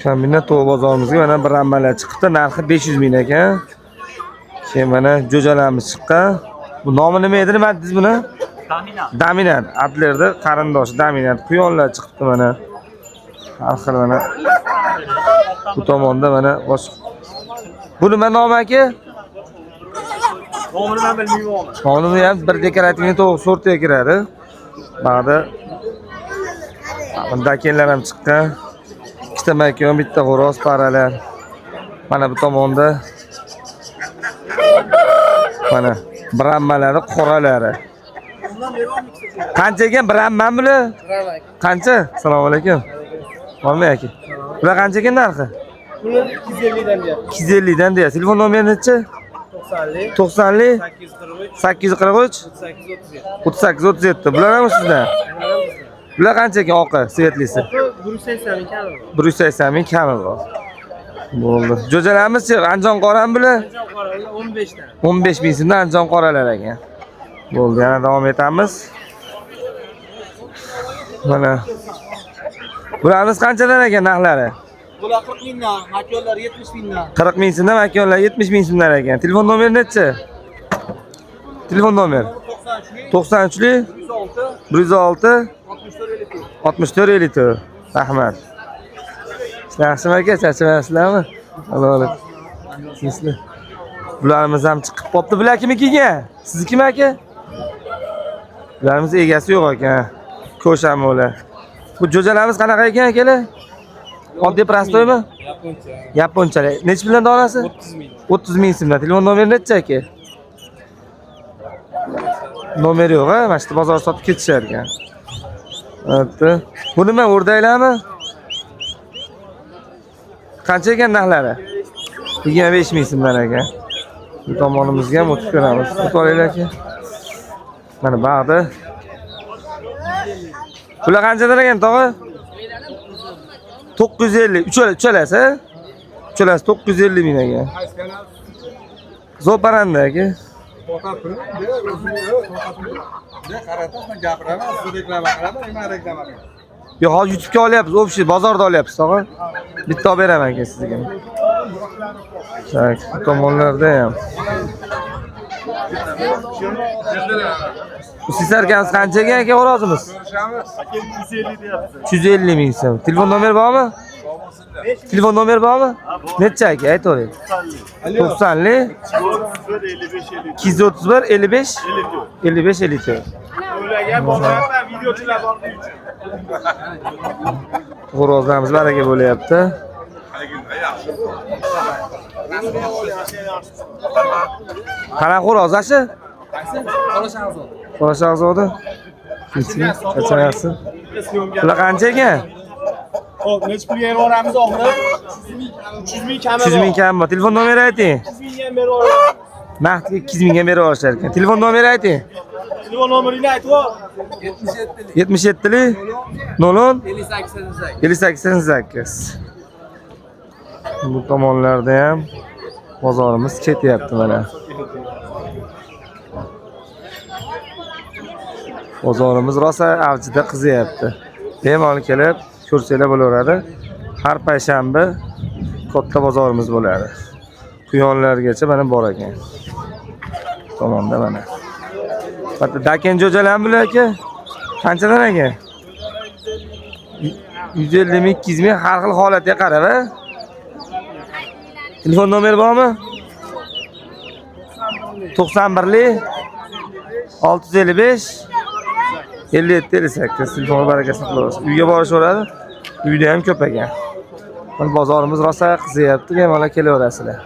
Kombinat to'g'ri bozorimizga mana bir rammalar chiqibdi. Narxi 500 ming ekan. Keyin mana jo'jalarimiz chiqqan. Bu nomi nima edi, nima dedingiz buni? Dominant. Atlerda qarindosh dominant quyonlar chiqibdi mana. Har xil mana. Bu tomonda mana boshqa. Bu nima nomi aka? Nomini men bilmayman. Nomini ham bir dekorativniy to'g'ri sortiga kiradi. Ba'da bunda akellar ham chiqqan. Ikkita makon, bitta xo'roz paralar. Mana bu tomonda mana brammalari, qoralari. Qancha ekan bramman bular? Qancha? Assalomu alaykum. Bormi aka? Bular qancha ekan narxi? Bular 250 dan deyapti. 250 dan deyapti. Telefon nomeri necha? 90 843 38 37. Bular ham sizda? Bular qancha ekan oqi, svetlisi? 180 ming kami. 180 ming kami bor. Bo'ldi. Jo'jalarimiz-chi, Anjon qoram bular? Anjon qora 15 dan. 15 ming so'mdan Anjon qoralar ekan. Bo'ldi, yana davom etamiz. Mana. Bularimiz qanchadan ekan narxlari? Bular 40 mingdan, makonlar 70 mingdan. 40 ming so'mdan, makonlar 70 ming so'mdan ekan. Telefon nomeri necha? Telefon nomeri 93 106 64 54. Rahmat. Yaxshimi aka, charchamayapsizlarmi? Alloh. Sizlar. Bularimiz ham chiqib qopti. Bular kimnikiga? Siznikimi aka? Bularimiz egasi yo'q ekan. Ko'shami ular. Bu jo'jalarimiz qanaqa ekan akalar? Oddiy prostoymi? Yaponcha. Yaponchalik. Nech bilan donasi? 30 ming. 30 ming so'mdan. Telefon nomeri necha aka? Nomer yo'q, ha? Mana shu bozor sotib ketishar ekan. Bo'pti. Bu nima o'rdaklarmi? Qancha ekan narxlari? 25 ming so'mdan ekan. Bu tomonimizga ham o'tib ko'ramiz. O'tib aka. Mana bag'da. Bular qanchadan ekan tog'a? 950. Uchalasi, ha? Uchalasi 950 ming ekan. Zo'paranda aka. Yo'q, hozir YouTube'ga olyapmiz, общий bozorda olyapmiz, tog'a. Bitta olib beraman aka sizga. Tak, bu tomonlarda ham. Bu sisarkamiz qancha ekan aka xo'rozimiz? Aka 150 deyapti. 250 ming so'm. Telefon nomeri bormi? Telefon nomeri bormi? Necha aka? Aytavering. 90li 231 55 55 54. Ularga bormayapman, videochilar bordi uchun. Xo'rozlarimiz baraka bo'layapti. Qanaqa xo'roz ashi? Qora shahzoda. Qachon? Bular qancha ekan? Xo'p, nech pulga beramiz oxiri? 300 ming kami. 300 ming kami bor. Telefon nomeri ayting. 200 ming ham beramiz. Naqdga 200 mingga berib olishar ekan. Telefon nomeri ayting. Telefon nomerini aytib ol. 77li 00 58 58 Bu tomonlarda ham bozorimiz ketyapti mana. Bozorimiz rosa avjida qizyapti. Bemalol kelib ko'rsanglar bo'laveradi. Har payshanba katta bozorimiz bo'ladi. Quyonlargacha mana bor ekan. Tomonda mana. Hatto daken jo'jalar bular aka. Qanchadan aka? 150 ming, 200 ming har xil holatga qarab, a? Telefon nomeri bormi? 91li 655 57 58. Telefon barakasini qilaverasiz. Uyga borishaveradi. Uyda ham ko'p ekan. Bozorimiz rosa qizyapti, bemalol kelaverasizlar.